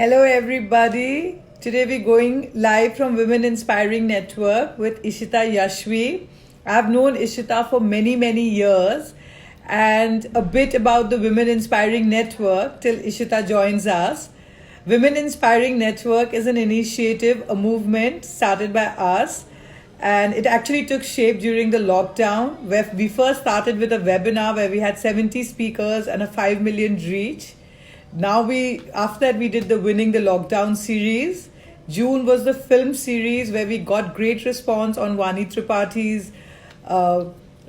Hello, everybody. Today we're going live from Women Inspiring Network with Ishita Yashvi. I've known Ishita for many, many years, and a bit about the Women Inspiring Network till Ishita joins us. Women Inspiring Network is an initiative, a movement started by us, and it actually took shape during the lockdown where we first started with a webinar where we had 70 speakers and a 5 million reach. Now after that we did the Winning the Lockdown series. June was the film series where we got great response on Vani Tripaঠি's uh,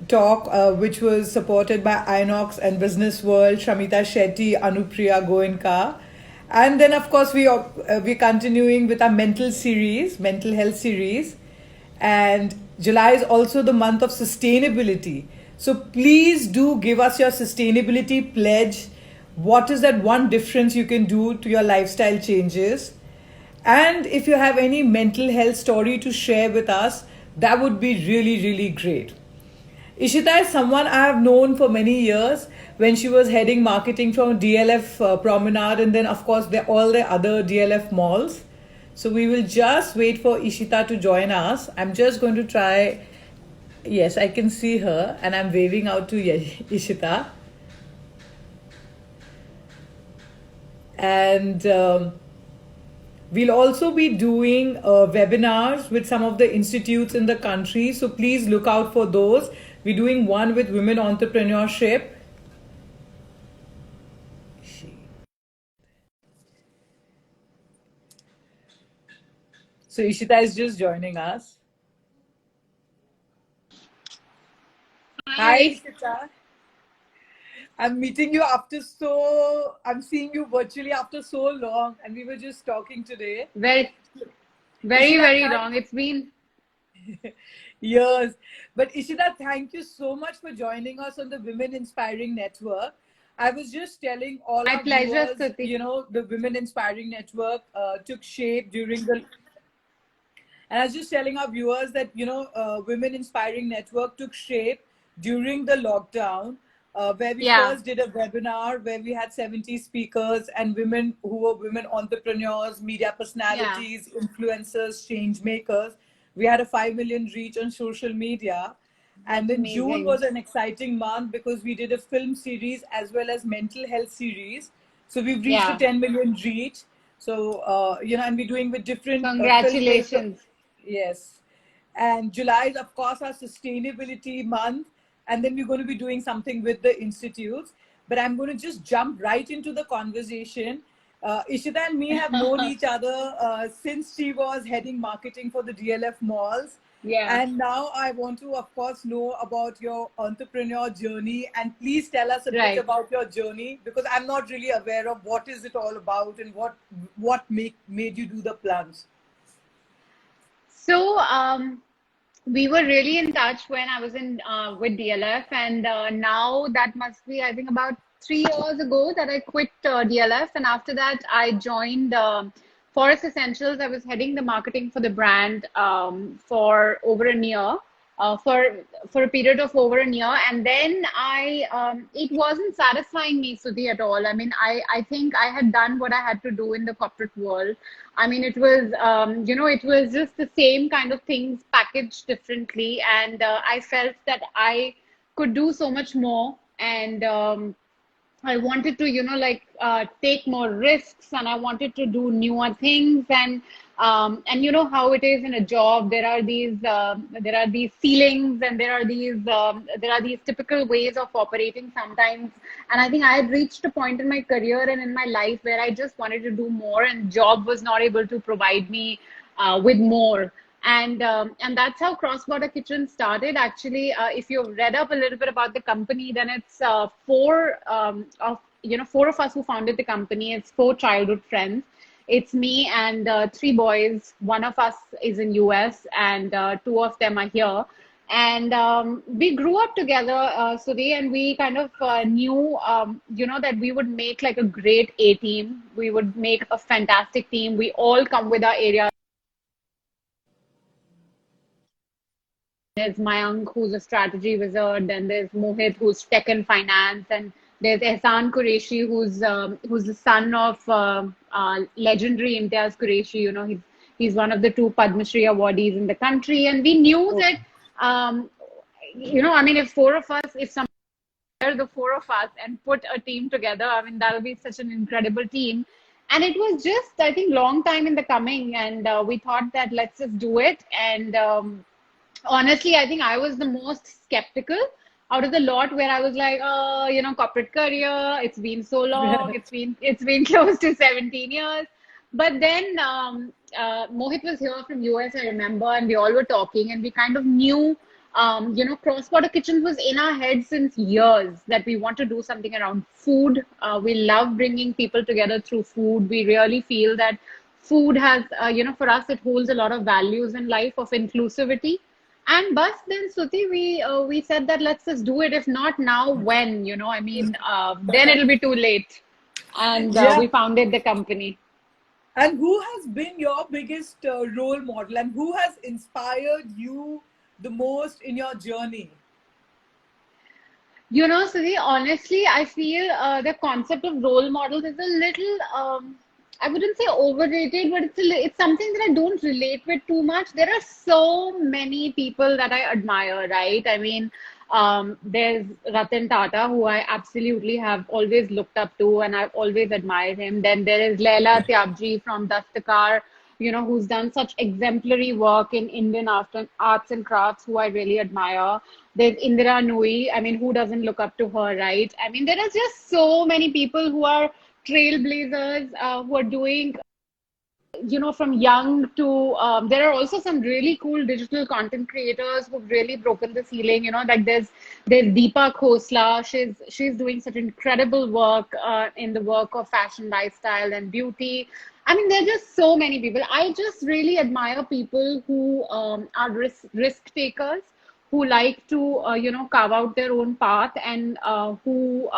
talk, which was supported by Inox and Business World, Shramita Shetty, Anupriya Goenka. And then, of course, we're continuing with our mental health series. And July is also the month of sustainability. So please do give us your sustainability pledge. What is that one difference you can do to your lifestyle changes? And if you have any mental health story to share with us, that would be really, really great. Ishita is someone I have known for many years when she was heading marketing from DLF Promenade, and then, of course, all the other DLF malls. So we will just wait for Ishita to join us. I'm just going to try. Yes, I can see her, and I'm waving out to Ishita. And we'll also be doing webinars with some of the institutes in the country. So please look out for those. We're doing one with women entrepreneurship. So Ishita is just joining us. Hi, Hi. Ishita. I'm seeing you virtually after so long, and we were just talking today. Very, very, Ishita, very long. It's been years. But Ishita, thank you so much for joining us on the Women Inspiring Network. I was just telling all my our pleasure, viewers, Stuti. the Women Inspiring Network took shape during the. And I was just telling our viewers that, Women Inspiring Network took shape during the lockdown, where we Yeah, first did a webinar where we had 70 speakers and women who were women entrepreneurs, media yeah. personalities, influencers, change makers. We had a 5 million reach on social media. And That's then June amazing. was an exciting month because we did a film series as well as mental health series. So we've reached a Yeah. 10 million reach. So, and we're doing with different film-based. Congratulations. Yes. And July is, of course, our sustainability month. And then we're going to be doing something with the institutes. But I'm going to just jump right into the conversation. Ishita and me have known each other since she was heading marketing for the DLF malls. Yeah. And now I want to, of course, know about your entrepreneur journey. And please tell us a bit Right. about your journey because I'm not really aware of what is it all about and what made you do the plunge. So, we were really in touch when I was in with DLF, and now that must be, I think, about 3 years ago that I quit DLF, and after that I joined Forest Essentials. I was heading the marketing for the brand for over a year, for a period of over a year, and then it wasn't satisfying me, Sudhi, at all. I mean, I think I had done what I had to do in the corporate world. I mean, it was, it was just the same kind of things packaged differently. And I felt that I could do so much more. And I wanted to, take more risks, and I wanted to do newer things. And you know how it is in a job. There are these ceilings, and there are these typical ways of operating sometimes. And I think I had reached a point in my career and in my life where I just wanted to do more, and job was not able to provide me with more. And that's how Cross Border Kitchen started. Actually, if you've read up a little bit about the company, then it's four of us who founded the company. It's four childhood friends. It's me and three boys. One of us is in US, and two of them are here. And we grew up together, Sudhi, and we kind of knew, that we would make like a great A team. We would make a fantastic team. We all come with our area. There's Mayank, who's a strategy wizard, and there's Mohit, who's tech and finance, and There's Ehsan Qureshi, who's the son of legendary Imtiaz Qureshi. You know, he's one of the two Padma Shri awardees in the country, and we knew that, Okay. um, you know, I mean, if four of us, if some the four of us and put a team together, I mean, that'll be such an incredible team. And it was just, I think, long time in the coming, and we thought that let's just do it. And honestly, I think I was the most skeptical out of the lot, where I was like, oh, you know, corporate career, it's been so long, it's been close to 17 years. But then Mohit was here from US, I remember, and we all were talking, and we kind of knew, you know, cross-border kitchens was in our head since years, that we want to do something around food. We love bringing people together through food. We really feel that food has, you know, for us, it holds a lot of values in life of inclusivity. And bus then, Suti, we said that let's just do it. If not now, when? You know, I mean, then it'll be too late. And Yeah. we founded the company. And who has been your biggest role model, and who has inspired you the most in your journey? You know, Sudhi, honestly, I feel the concept of role models is a little, I wouldn't say overrated, but it's something that I don't relate with too much. There are so many people that I admire, right? I mean, there's Ratan Tata, who I absolutely have always looked up to, and I've always admired him. Then there is Leila Tyabji from Dastakar, you know, who's done such exemplary work in Indian arts and crafts, who I really admire. There's Indira Nui. I mean, who doesn't look up to her, right? I mean, there are just so many people who are trailblazers, who are doing, you know, from young to, there are also some really cool digital content creators who've really broken the ceiling. You know, like there's Deepa Khosla. She's doing such incredible work in the work of fashion, lifestyle, and beauty. I mean, there are just so many people. I just really admire people who are risk takers, who like to, you know, carve out their own path, and who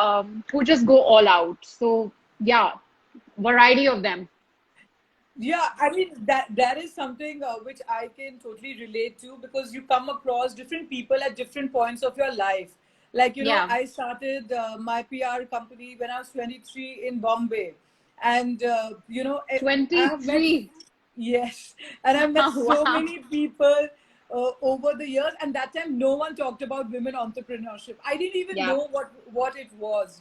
just go all out. So yeah, variety of them. Yeah, I mean that is something which I can totally relate to, because you come across different people at different points of your life. Like, Yeah. I started my PR company when I was 23 in Bombay, and I have met, 23. yes, and I've met so Wow. many people over the years. And that time, no one talked about women entrepreneurship. I didn't even Yeah. know what it was.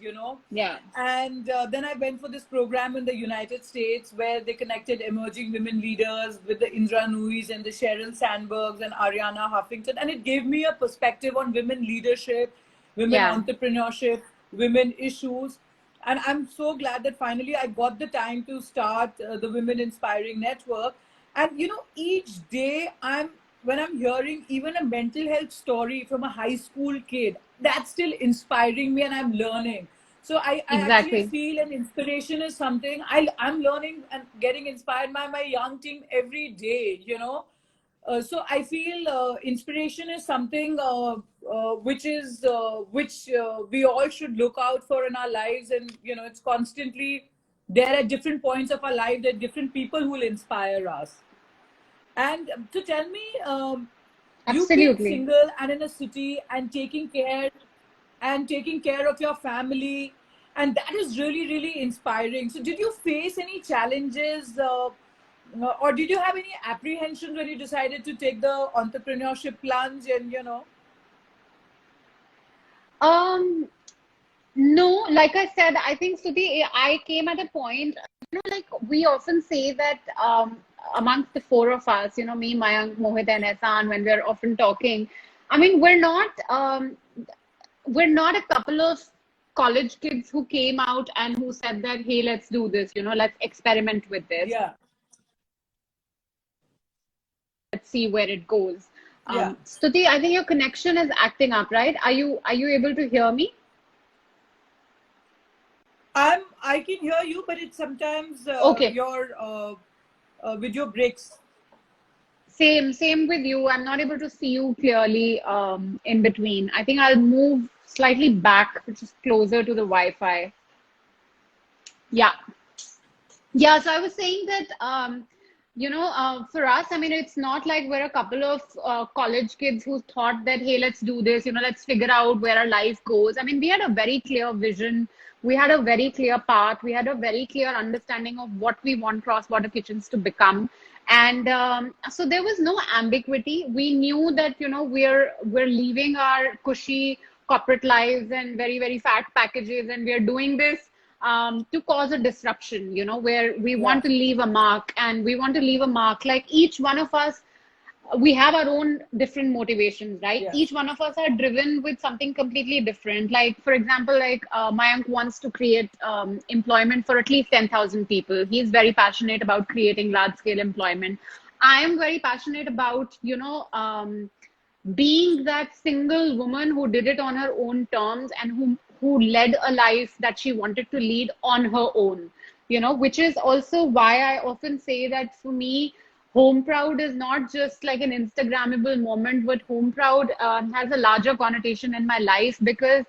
Yeah. And then I went for this program in the United States, where they connected emerging women leaders with the Indra Nuis and the Sheryl Sandbergs and Ariana Huffington. And it gave me a perspective on women leadership, women Yeah. entrepreneurship, women issues. And I'm so glad that finally I got the time to start the Women Inspiring Network. And each day when I'm hearing even a mental health story from a high school kid, that's still inspiring me, and I'm learning. So I actually Exactly. feel an inspiration is something I'm learning and getting inspired by my young team every day. So I feel inspiration is something which we all should look out for in our lives, and it's constantly there at different points of our life. There are different people who will inspire us. And to tell me, you being Absolutely. single and in a city and taking care of your family, and that is really really inspiring. So did you face any challenges, or did you have any apprehensions when you decided to take the entrepreneurship plunge? And Um, no, like I said, I think Sudhi, I came at a point, you know, like we often say that, amongst the four of us, you know, me, Mayank, Mohit, and Ehsan, when we're often talking, I mean, we're not a couple of college kids who came out and who said that, hey, let's do this, you know, let's experiment with this. yeah, Let's see where it goes. yeah, Stuti, I think your connection is acting up, right? Are you able to hear me? I can hear you, but it's sometimes Okay. your video breaks. Same with you. I'm not able to see you clearly in between. I think I'll move slightly back, which is closer to the Wi-Fi. Yeah. Yeah, so I was saying that, For us, I mean, it's not like we're a couple of college kids who thought that, hey, let's do this, let's figure out where our life goes. I mean, we had a very clear vision. We had a very clear path. We had a very clear understanding of what we want cross-border kitchens to become. And so there was no ambiguity. We knew that, we're leaving our cushy corporate lives and very, very fat packages, and we're doing this to cause a disruption, where we Yeah. want to leave a mark, and we want to leave a mark. Like each one of us, we have our own different motivations, right? Yeah. Each one of us are driven with something completely different. Like, for example, like Mayank wants to create employment for at least 10,000 people. He's very passionate about creating large scale employment. I am very passionate about, being that single woman who did it on her own terms, and who led a life that she wanted to lead on her own, which is also why I often say that for me, home proud is not just like an Instagrammable moment, but home proud has a larger connotation in my life, because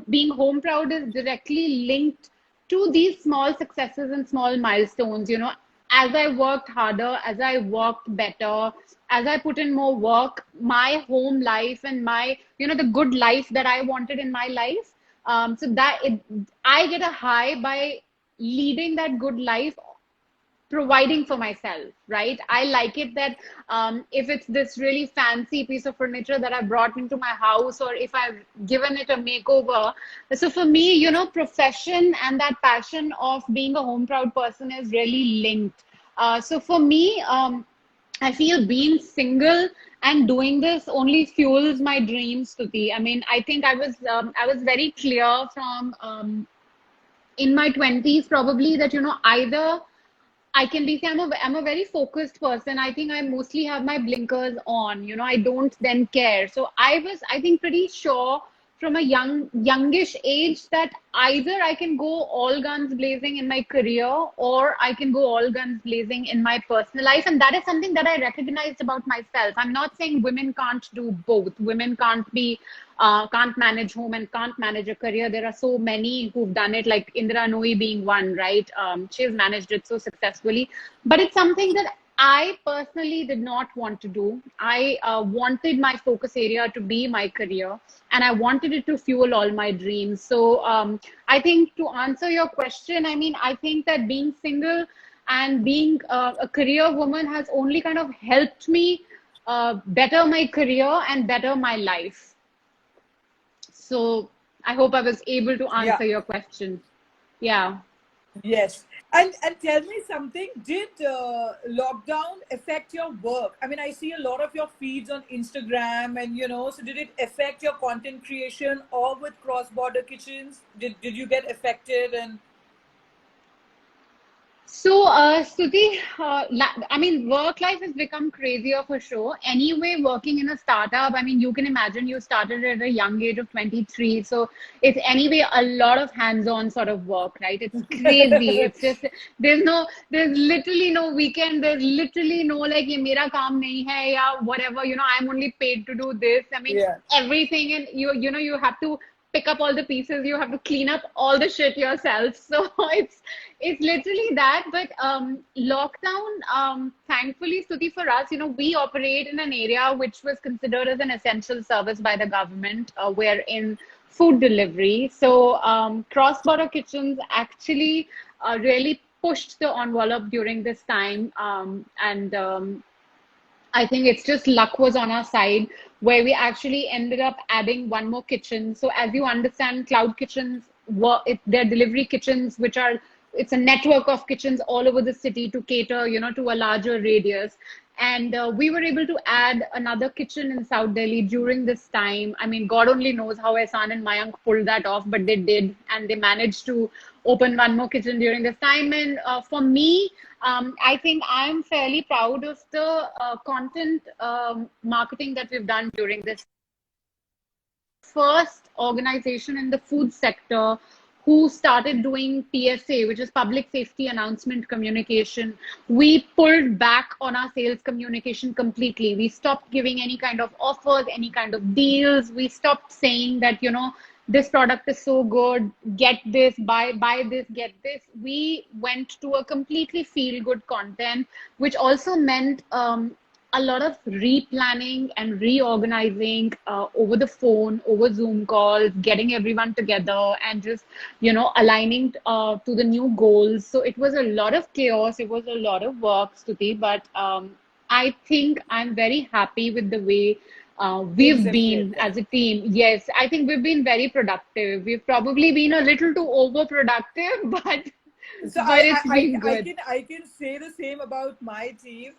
being home proud is directly linked to these small successes and small milestones. As I worked harder, as I worked better, as I put in more work, my home life and my, the good life that I wanted in my life. I get a high by leading that good life, providing for myself, right? I like it that if it's this really fancy piece of furniture that I brought into my house, or if I've given it a makeover. So for me, profession and that passion of being a home proud person is really linked. So for me, I feel being single and doing this only fuels my dreams, Stuti. I mean, I think I was very clear from in my 20s probably that, either I can be, I'm a very focused person. I think I mostly have my blinkers on, I don't then care. So I think, pretty sure from a youngish age that either I can go all guns blazing in my career, or I can go all guns blazing in my personal life. And that is something that I recognized about myself. I'm not saying women can't do both. Women can't manage home and can't manage a career. There are so many who've done it, like Indra Nooyi being one, right? She's managed it so successfully. But it's something that I personally did not want to do. I wanted my focus area to be my career, and I wanted it to fuel all my dreams. So I think, to answer your question, I mean, I think that being single and being a career woman has only kind of helped me better my career and better my life. So I hope I was able to Yeah. answer your question. Yeah. Yes. And tell me something. Did lockdown affect your work? I mean, I see a lot of your feeds on Instagram, and so did it affect your content creation or with cross border kitchens? Did you get affected? And So, Stuti, I mean, work life has become crazier for sure. Anyway, working in a startup, I mean, you can imagine you started at a young age of 23. So it's anyway a lot of hands-on sort of work, right? It's crazy. It's just, there's literally no weekend. There's literally no like, ye mera kaam nahi hai, ya whatever, I'm only paid to do this. I mean, yeah. everything. And you have to pick up all the pieces, you have to clean up all the shit yourself. So it's literally that. But lockdown, thankfully, Stuti, for us, we operate in an area which was considered as an essential service by the government. We're in food delivery. So cross-border kitchens actually really pushed the envelope during this time. And I think it's just luck was on our side, where we actually ended up adding one more kitchen. So as you understand, cloud kitchens they're delivery kitchens, which are, it's a network of kitchens all over the city to cater, to a larger radius. And we were able to add another kitchen in South Delhi during this time. I mean, God only knows how Ehsan and Mayank pulled that off, but they did, and they managed to open one more kitchen during this time. And for me, I think I'm fairly proud of the content marketing that we've done during this. First organization in the food sector who started doing PSA, which is public safety announcement communication. We pulled back on our sales communication completely. We stopped giving any kind of offers, any kind of deals. We stopped saying that, this product is so good, get this, buy this, get this. We went to a completely feel good content, which also meant a lot of replanning and reorganizing over the phone, over Zoom calls, getting everyone together, and just, aligning to the new goals. So it was a lot of chaos. It was a lot of work, Stuti, but I think I'm very happy with the way Things we've have played, been yeah. as a team. Yes, I think we've been very productive. We've probably been a little too overproductive, but So it's been good. I can say the same about my team.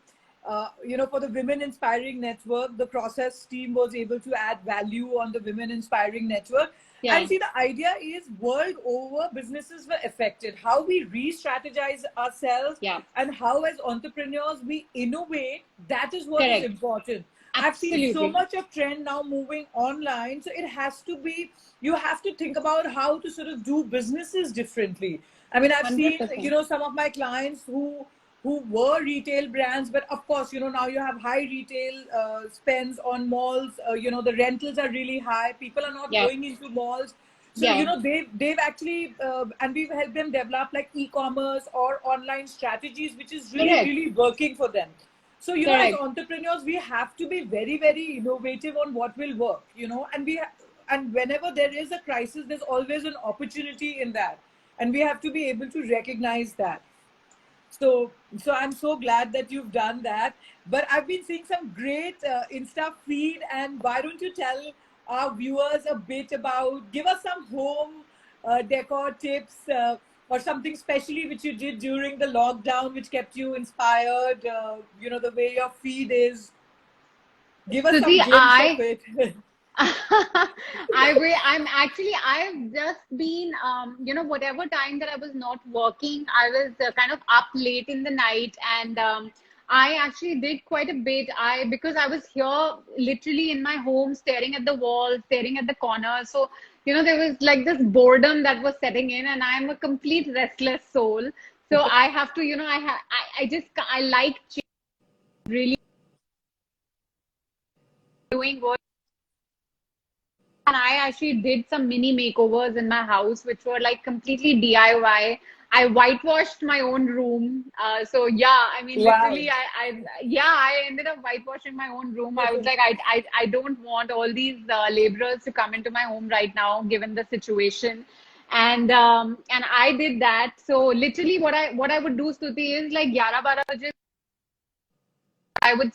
For the Women Inspiring Network, the process team was able to add value on the Women Inspiring Network. And Yeah, see, the idea is world over, businesses were affected. How we re-strategize ourselves yeah, and how, as entrepreneurs, we innovate. That is what is correct. important. I've seen so Absolutely. much of trend now moving online, so it has to be. You have to think about how to sort of do businesses differently. I mean, I've seen, 100%. some of my clients who were retail brands, but of course, now you have high retail spends on malls. The rentals are really high. People are not Yeah, going into malls. So, yeah, they've actually, and we've helped them develop like e-commerce or online strategies, which is really, correct, really working for them. So, as correct. entrepreneurs, we have to be very, very innovative on what will work, and whenever there is a crisis, there's always an opportunity in that. And we have to be able to recognize that. So I'm so glad that you've done that. But I've been seeing some great Insta feed, and why don't you tell our viewers a bit about, give us some home decor tips, or something specially which you did during the lockdown, which kept you inspired. The way your feed is. Give us Suji, some glimpse of it. I've just been, whatever time that I was not working, I was kind of up late in the night, and I actually did quite a bit. Because I was here literally in my home, staring at the wall, staring at the corner. So, there was like this boredom that was setting in, and I'm a complete restless soul. So I have to, I like really doing work. And I actually did some mini makeovers in my house, which were like completely DIY. I whitewashed my own room. So yeah, I mean, Wow. literally, I ended up whitewashing my own room. I was like, I don't want all these laborers to come into my home right now, given the situation. And I did that. So literally, what I would do, Stuti, is like 11 12 baje, I would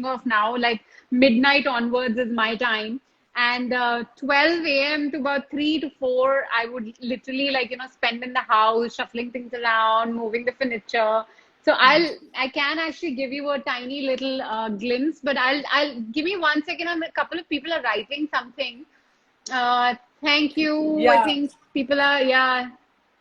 off now, like midnight onwards is my time. And 12 a.m. to about 3 to 4, I would literally like, spend in the house, shuffling things around, moving the furniture. So I can actually give you a tiny little glimpse, but I'll give me 1 second. A couple of people are writing something. Thank you. I Yeah, think people are, yeah,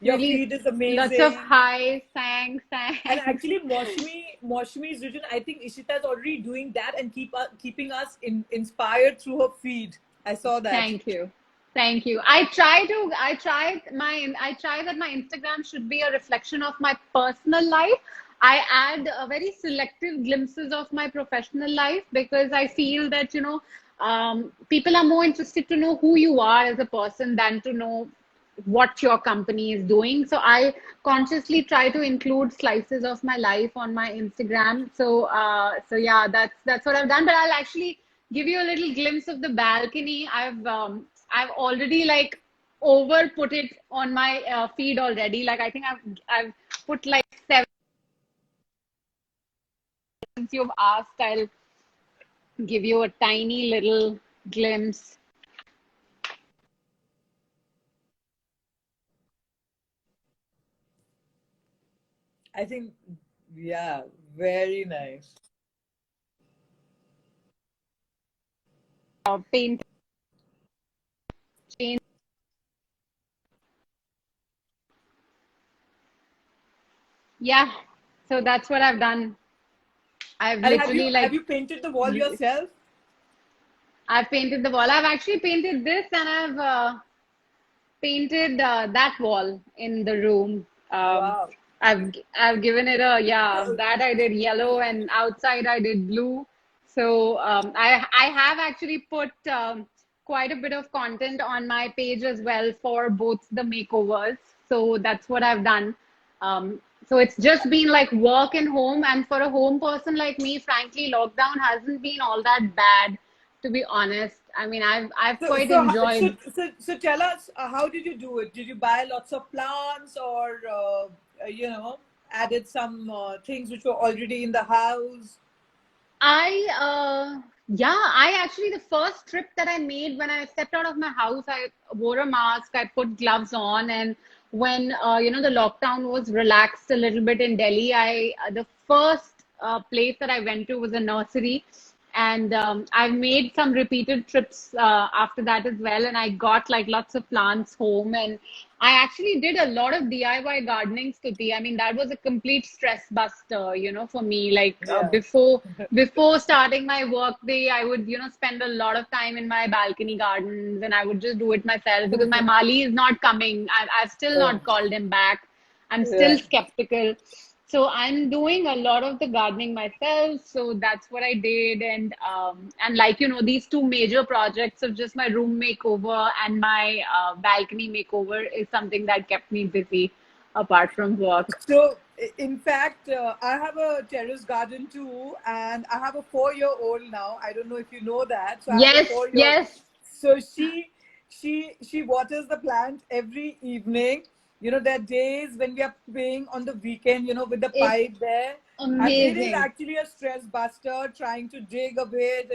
your really feed is lots of amazing. highs, thanks, And thanks. actually, Moshmi is written. I think Ishita is already doing that and keeping us inspired through her feed. I saw that. Thank you. Thank you. I try that my Instagram should be a reflection of my personal life. I add very selective glimpses of my professional life because I feel that, people are more interested to know who you are as a person than to know what your company is doing. So I consciously try to include slices of my life on my Instagram. So yeah, that's what I've done. But I'll actually give you a little glimpse of the balcony. I've already like over put it on my feed already. Like I think I've put like 7 since you've asked. I'll give you a tiny little glimpse. I think, yeah, very nice. Paint. Yeah. So that's what I've done. I've And have you literally have like you painted the wall yourself? I've painted the wall. I've actually painted this, and I've painted that wall in the room. Wow. I've given it a, yeah, that I did yellow, and outside I did blue. So I have actually put quite a bit of content on my page as well for both the makeovers. So that's what I've done. So it's just been like work and home. And for a home person like me, frankly, lockdown hasn't been all that bad, to be honest. I mean, I've So, quite so, so, enjoyed. so tell us, how did you do it? Did you buy lots of plants, or added some things which were already in the house? Yeah, I actually, the first trip that I made when I stepped out of my house, I wore a mask, I put gloves on, and when, the lockdown was relaxed a little bit in Delhi, the first place that I went to was a nursery. And I've made some repeated trips after that as well. And I got like lots of plants home. And I actually did a lot of DIY gardening, Stuti. I mean, that was a complete stress buster, for me. Like Yeah. before starting my work day, I would, spend a lot of time in my balcony gardens, and I would just do it myself because my Mali is not coming. I've still Yeah. not called him back. I'm Yeah. still skeptical. So I'm doing a lot of the gardening myself. So that's what I did. And like, these two major projects of just my room makeover and my balcony makeover is something that kept me busy apart from work. So, in fact, I have a terrace garden too, and I have a 4-year-old now. I don't know if you know that. So I have a Yes, 4-year. yes. So she waters the plant every evening. There are days when we are playing on the weekend, with the It's pipe there, and it is amazing. actually a stress buster trying to dig a bit,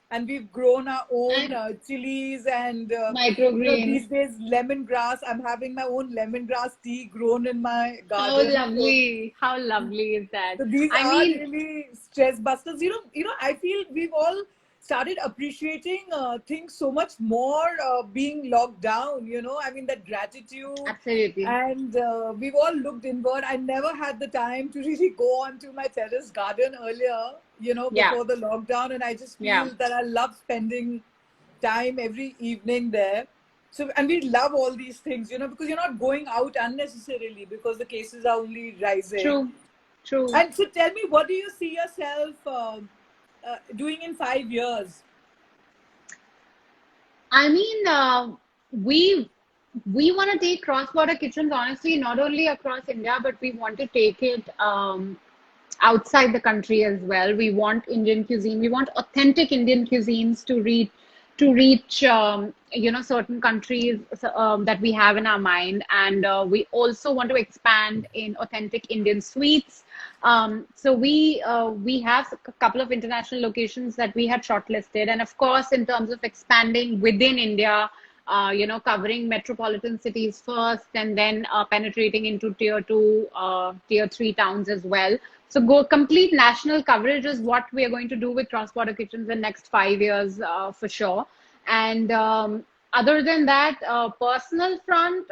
and we've grown our own And chilies and microgreens. these days lemongrass. I'm having my own lemongrass tea grown in my How garden. So, lovely. How lovely is that? so these I are mean, really stress busters. I feel we've all started appreciating things so much more being locked down. I mean, that gratitude, absolutely. and we've all looked inward. I never had the time to really go onto my terrace garden earlier, Yeah, before the lockdown, and I just yeah. feel that I love spending time every evening there. So, and we love all these things, because you're not going out unnecessarily because the cases are only rising. True, true. And so, tell me, what do you see yourself doing in 5 years? I mean, we we want to take cross-border kitchens, honestly, not only across India, but we want to take it outside the country as well. We want Indian cuisine. We want authentic Indian cuisines to reach certain countries that we have in our mind, and we also want to expand in authentic Indian sweets. So we have a couple of international locations that we had shortlisted, and of course, in terms of expanding within India, covering metropolitan cities first and then penetrating into tier two, tier three towns as well. So go complete national coverage is what we are going to do with cross-border kitchens in the next 5 years for sure. And other than that, personal front,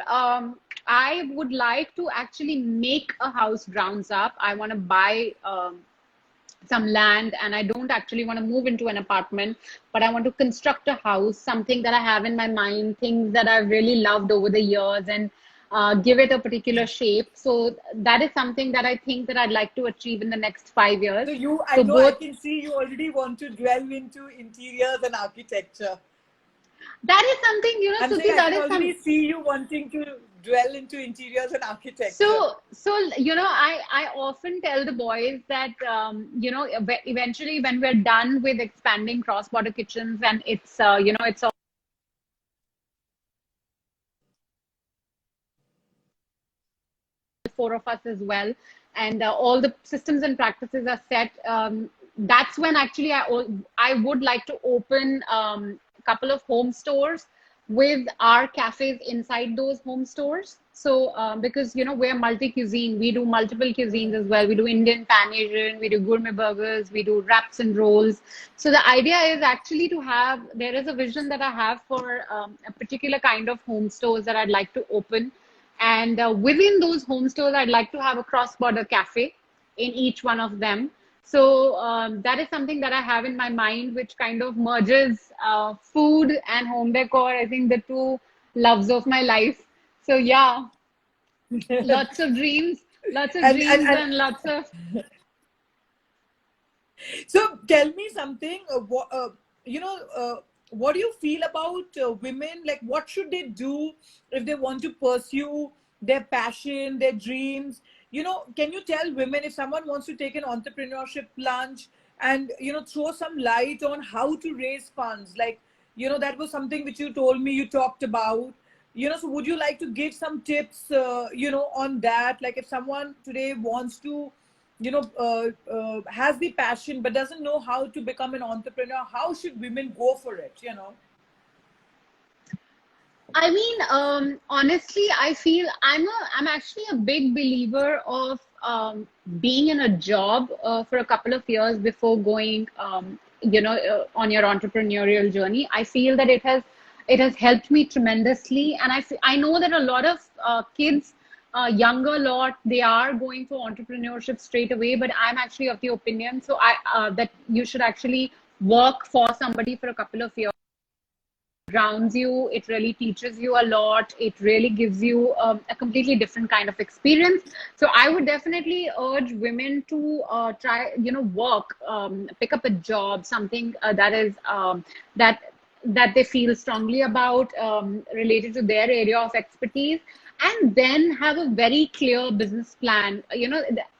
I would like to actually make a house grounds up. I want to buy some land, and I don't actually want to move into an apartment, but I want to construct a house, something that I have in my mind, things that I've really loved over the years, and give it a particular shape. So that is something that I think that I'd like to achieve in the next 5 years. So, I So know I both can see you already want to dwell into interiors and architecture. that is something, I'm saying Stuti, I that can is already some. see you wanting to dwell into interiors and architecture. So I often tell the boys that eventually when we're done with expanding cross-border kitchens, and it's all four of us as well, and all the systems and practices are set. That's when actually I would like to open a couple of home stores with our cafes inside those home stores. So because we're multi-cuisine, we do multiple cuisines as well. We do Indian, Pan Asian, we do gourmet burgers, we do wraps and rolls. So the idea is actually to have, there is a vision that I have for a particular kind of home stores that I'd like to open, and within those home stores, I'd like to have a cross-border cafe in each one of them. So that is something that I have in my mind, which kind of merges food and home decor. I think the two loves of my life. So yeah, lots of and, and dreams and and lots of. so tell me something. what do you feel about women? Like, what should they do if they want to pursue their passion, their dreams? Can you tell women, if someone wants to take an entrepreneurship plunge and, throw some light on how to raise funds? Like, that was something which you told me you talked about. So would you like to give some tips, on that? Like, if someone today wants to, has the passion but doesn't know how to become an entrepreneur, how should women go for it? I mean, honestly, I feel I'm actually a big believer of being in a job for a couple of years before going, on your entrepreneurial journey. I feel that it has helped me tremendously, and I know that a lot of kids, younger lot, they are going for entrepreneurship straight away. But I'm actually of the opinion, so I that you should actually work for somebody for a couple of years. Grounds you, it really teaches you a lot, it really gives you a completely different kind of experience. So I would definitely urge women to try, work, pick up a job, something that is that they feel strongly about, related to their area of expertise, and then have a very clear business plan.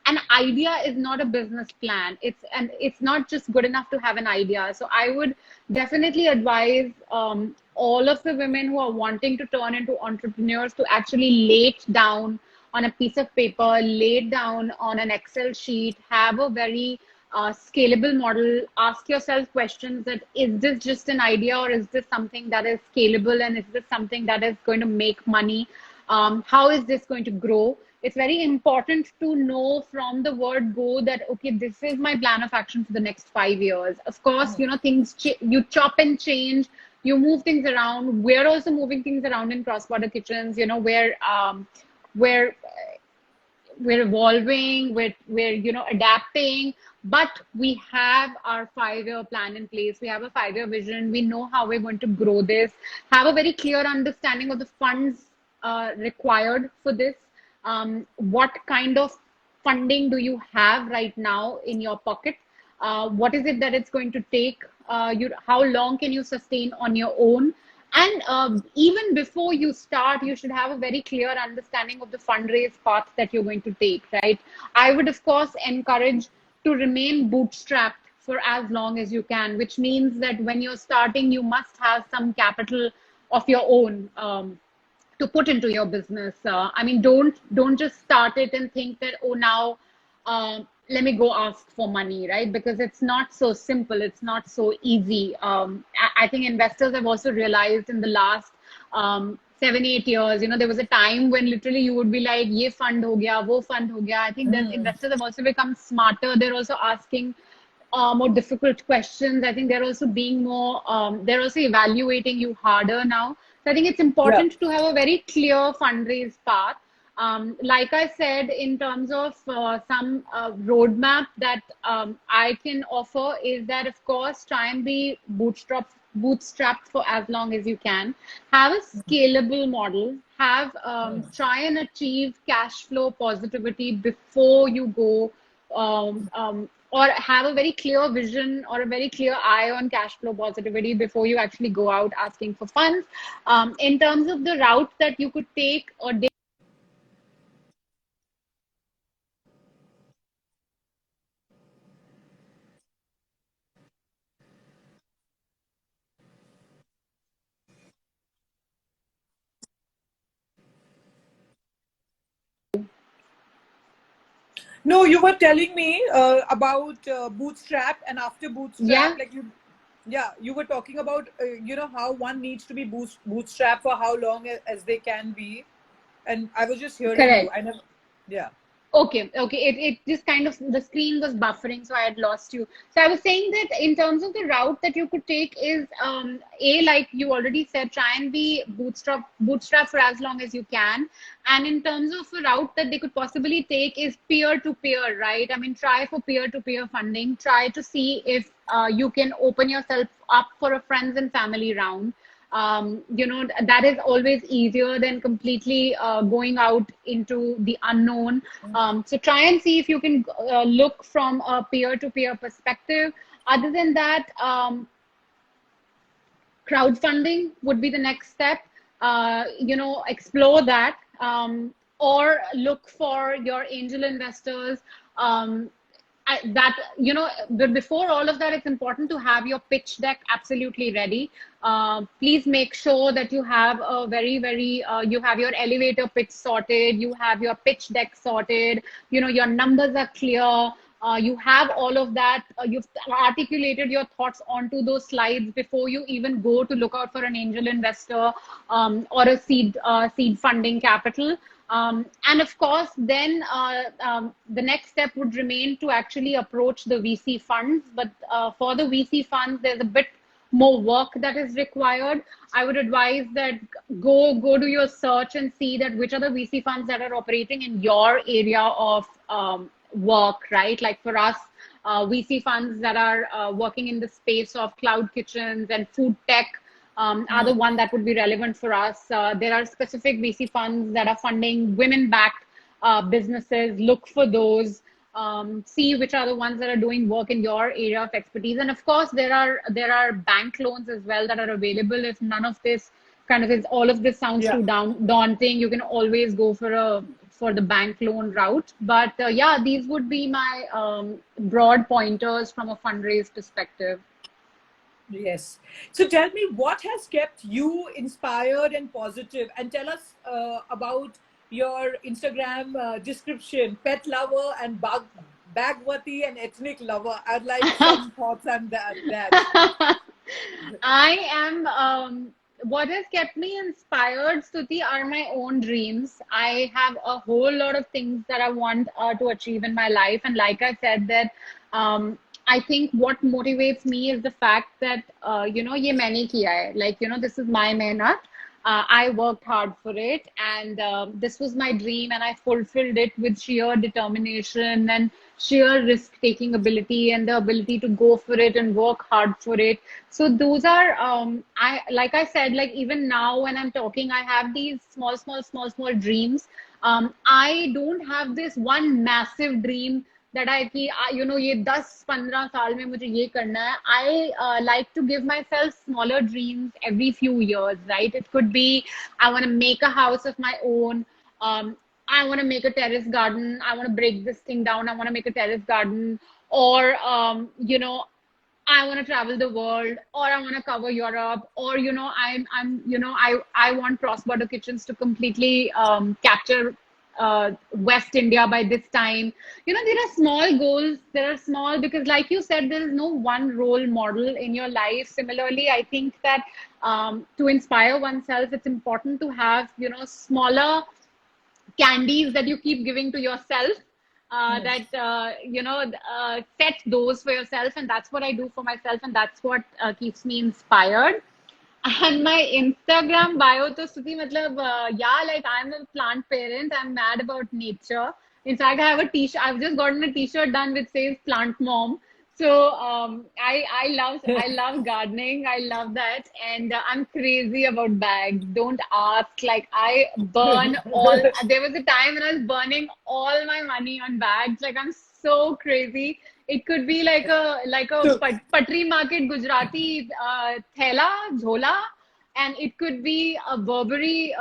An idea is not a business plan. It's not just good enough to have an idea. So I would definitely advise all of the women who are wanting to turn into entrepreneurs to actually lay it down on a piece of paper, lay it down on an Excel sheet, have a very scalable model. Ask yourself questions that, is this just an idea, or is this something that is scalable, and is this something that is going to make money? How is this going to grow? It's very important to know from the word go that, okay, this is my plan of action for the next 5 years. Of course, you chop and change, you move things around. We're also moving things around in cross-border kitchens, where we're evolving, we're adapting, but we have our 5 year plan in place. We have a 5 year vision. We know how we're going to grow this. Have a very clear understanding of the funds required for this. What kind of funding do you have right now in your pocket? What is it that it's going to take? How long can you sustain on your own? And even before you start, you should have a very clear understanding of the fundraise path that you're going to take, right? I would, of course, encourage to remain bootstrapped for as long as you can, which means that when you're starting, you must have some capital of your own. To put into your business. I mean, don't just start it and think that, oh, now let me go ask for money, right? Because it's not so simple. It's not so easy. I think investors have also realized in the last 7, 8 years, there was a time when literally you would be like, ye fund ho gaya, wo fund ho gaya. I think that investors have also become smarter. They're also asking more difficult questions. I think they're also being more, they're also evaluating you harder now. So I think it's Yeah. important to have a very clear fundraise path. Like I said, in terms of some roadmap that I can offer is that, of course, try and be bootstrapped for as long as you can. Have a scalable model. Have try and achieve cash flow positivity before you go, or have a very clear vision or a very clear eye on cash flow positivity before you actually go out asking for funds. In terms of the route that you could take, or No, you were telling me about bootstrap, and after bootstrap, yeah, like yeah, you were talking about how one needs to be bootstrap for how long as they can be, and I was just hearing you. correct. I never, yeah. Okay. It just kind of, the screen was buffering, so I had lost you. So I was saying that in terms of the route that you could take is, like you already said, try and be bootstrap for as long as you can. And in terms of a route that they could possibly take is peer to peer, right? I mean, try for peer to peer funding. Try to see if you can open yourself up for a friends and family round. That is always easier than completely going out into the unknown. So try and see if you can look from a peer to peer perspective. Other than that, Crowdfunding would be the next step. Explore that, or look for your angel investors. Um, but before all of that, it's important to have your pitch deck absolutely ready. Please make sure that you have a you have your elevator pitch sorted, you have your pitch deck sorted, your numbers are clear. You have all of that. You've articulated your thoughts onto those slides before you even go to look out for an angel investor, or a seed funding capital. And of course, then the next step would remain to actually approach the VC funds. But for the VC funds, there's a bit more work that is required. I would advise that go do your search and see that which are the VC funds that are operating in your area of work, right? Like for us, VC funds that are working in the space of cloud kitchens and food tech are the one that would be relevant for us. There are specific VC funds that are funding women-backed businesses. Look for those. See which are the ones that are doing work in your area of expertise. And of course, there are bank loans as well that are available. If none of this all of this sounds too daunting, you can always go for the bank loan route. But yeah, these would be my broad pointers from a fundraise perspective. Yes. So tell me, what has kept you inspired and positive? And tell us about your Instagram description: pet lover and bagwati and ethnic lover. I'd like some thoughts on that. I am, what has kept me inspired, Stuti, are my own dreams. I have a whole lot of things that I want to achieve in my life. And like I said, that I think what motivates me is the fact that, ye maine kiya hai. Like, this is my mehnat. I worked hard for it, and this was my dream, and I fulfilled it with sheer determination and sheer risk-taking ability, and the ability to go for it and work hard for it. So those are, like I said, like even now when I'm talking, I have these small dreams. I don't have this one massive dream that ye 10-15 saal mein mujhe ye karna hai. I like to give myself smaller dreams every few years, right? It could be, I want to make a house of my own. I want to make a terrace garden. I want to break this thing down. I want to make a terrace garden. Or, I want to travel the world, or I want to cover Europe, or, I want cross-border kitchens to completely capture West India by this time. There are small goals. There are small, because like you said, there is no one role model in your life. Similarly, I think that to inspire oneself, it's important to have, smaller candies that you keep giving to yourself. Set those for yourself, and that's what I do for myself, and that's what keeps me inspired. And my Instagram bio to Stuti, like I'm a plant parent. I'm mad about nature. In fact, I have a t-shirt. I've just gotten a t-shirt done which says "Plant Mom." So I love gardening. I love that, and I'm crazy about bags. Don't ask. Like I burn all. There was a time when I was burning all my money on bags. Like I'm so crazy. It could be like a Patri market Gujarati thela jhola, and it could be a Burberry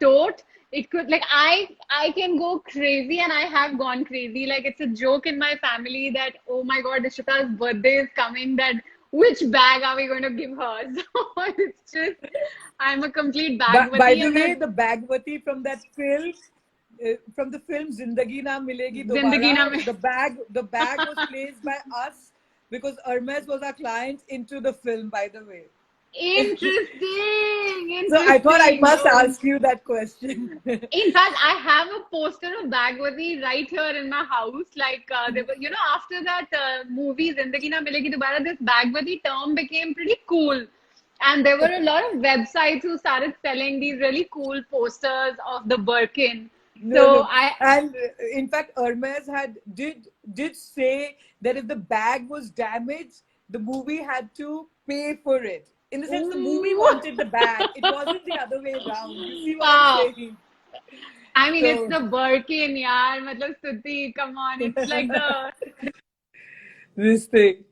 tote. It could, like, I can go crazy, and I have gone crazy. Like it's a joke in my family that, oh my God, Ishita's birthday is coming, that which bag are we going to give her? So it's just, I'm a complete bagwati. By the way, the bagwati from that film, from the film Zindagi Na Milegi Dobara, the bag was placed by us because Hermes was our client into the film, by the way. Interesting. So I thought I must ask you that question. In fact, I have a poster of Bagwati right here in my house. Like, there were, after that movie Zindagi Na Milegi Dobara, this Bagwati term became pretty cool. And there were a lot of websites who started selling these really cool posters of the Birkin. And in fact, Hermes did say that if the bag was damaged, the movie had to pay for it. In the sense, the movie wanted the bag. It wasn't the other way around. You see what I'm saying? I mean, it's the Birkin, yaar. Matlab, Stuti, come on. It's like the... this thing.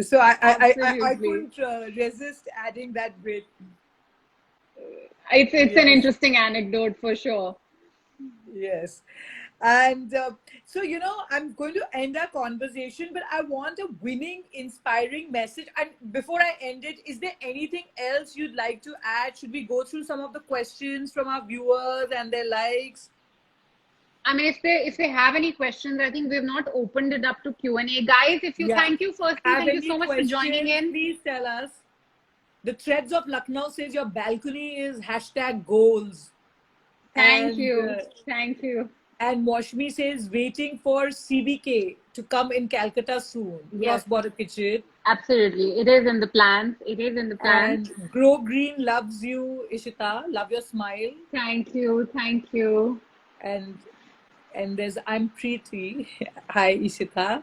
So I Absolutely. couldn't resist adding that bit. It's an Yes. interesting anecdote for sure. Yes. And so, I'm going to end our conversation, but I want a winning, inspiring message. And before I end it, is there anything else you'd like to add? Should we go through some of the questions from our viewers and their likes? I mean, if they have any questions, I think we've not opened it up to Q&A. Guys, if you Yeah. thank you firstly, Have thank you any so much for joining questions? in. Please tell us. The Threads of Lucknow says your balcony is hashtag goals. Thank And you. Thank you. Washmi says waiting for CBK to come in Calcutta soon. Yes, Cross Border Kitchen. absolutely. It is in the plans. It is in the plans. And Grow Green loves you, Ishita. Love your smile. Thank you. Thank you. And there's I'm Preeti. Hi, Ishita.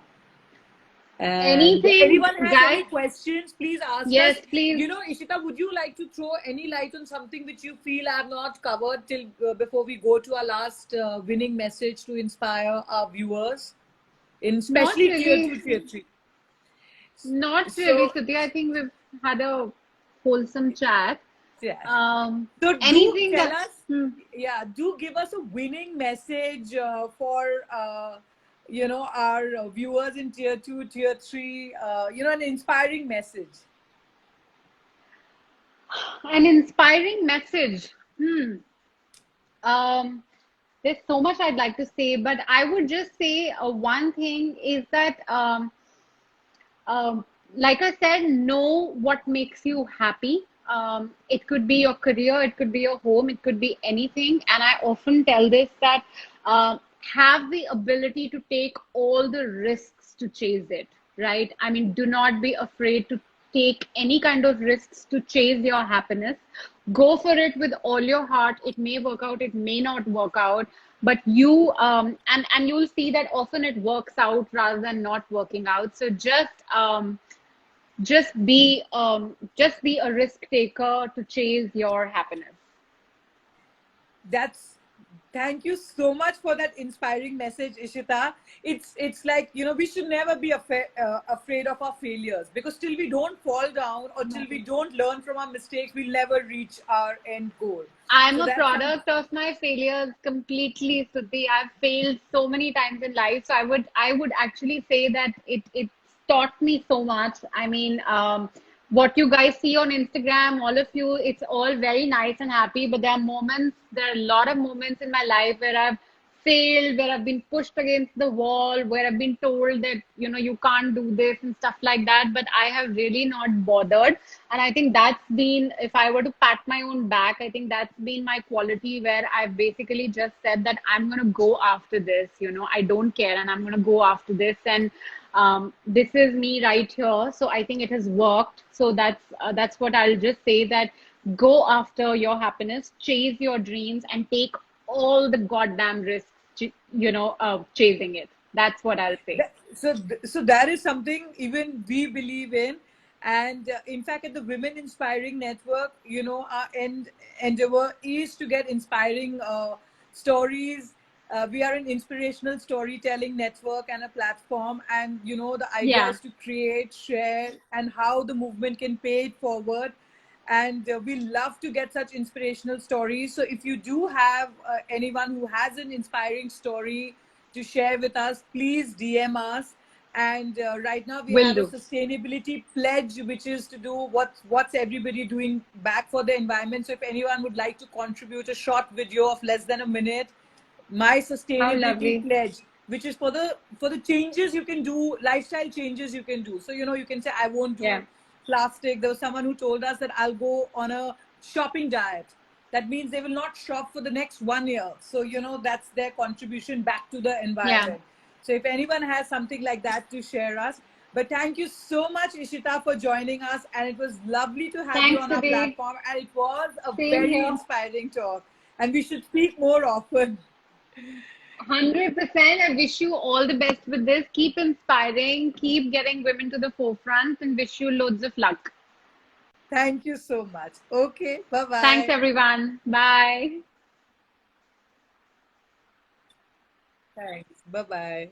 And Anything, anyone has guys? any questions, please ask us. Yes, please. Ishita, would you like to throw any light on something which you feel I have not covered till before we go to our last winning message to inspire our viewers, in Not especially tier really. two, tier three? Not really, So Sudhi. I think we've had a wholesome chat. yeah. Um, So do anything tell that, us, yeah, do give us a winning message for our viewers in tier two, tier three. An inspiring message. an inspiring message. Um, there's so much I'd like to say, but I would just say one thing is that, um, like I said, know what makes you happy. It could be your career, it could be your home, it could be anything. And I often tell this that have the ability to take all the risks to chase it, right? I mean, do not be afraid to take any kind of risks to chase your happiness. Go for it with all your heart. It may work out, it may not work out, but you and you'll see that often it works out rather than not working out. So just be a risk taker to chase your happiness. That's Thank you so much for that inspiring message, Ishita. It's like, we should never be afraid of our failures, because till we don't fall down or till we don't learn from our mistakes, we'll never reach our end goal. I'm So a that's some. product of my failures completely, Suti. I've failed so many times in life. So I would actually say that it taught me so much. I mean, what you guys see on Instagram, all of you, it's all very nice and happy, but there are a lot of moments in my life where I've failed, where I've been pushed against the wall, where I've been told that, you can't do this and stuff like that. But I have really not bothered. And I think that's been, if I were to pat my own back, I think that's been my quality where I've basically just said that I'm going to go after this, I don't care and I'm going to go after this. And this is me right here. So I think it has worked. So that's what I'll just say, that go after your happiness, chase your dreams, and take all the goddamn risks, chasing it. That's what I'll say. So that is something even we believe in. And in fact, at the Women Inspiring Network, our endeavor is to get inspiring stories. We are an inspirational storytelling network and a platform, and the idea Yeah. is to create, share, and how the movement can pay it forward. And we love to get such inspirational stories. So if you do have anyone who has an inspiring story to share with us, please DM us. And right now we Will have a do. sustainability pledge, which is to do what's everybody doing back for the environment. So if anyone would like to contribute a short video of less than a minute, my How sustainability lovely. pledge, which is for the changes you can do, lifestyle changes you can do. So you can say, I won't Yeah. do plastic. There was someone who told us that I'll go on a shopping diet. That means they will not shop for the next 1 year. So that's their contribution back to the Yeah. environment. So if anyone has something like that to share us. But thank you so much, Ishita, for joining us, and it was lovely to have you Thanks, on our Sudhi. platform, and it was a Same very here. inspiring talk, and we should speak more often. 100%. I wish you all the best with this. Keep inspiring, keep getting women to the forefront, and wish you loads of luck. Thank you so much. Okay, bye Thanks, bye. everyone. Bye. Thanks. Bye bye.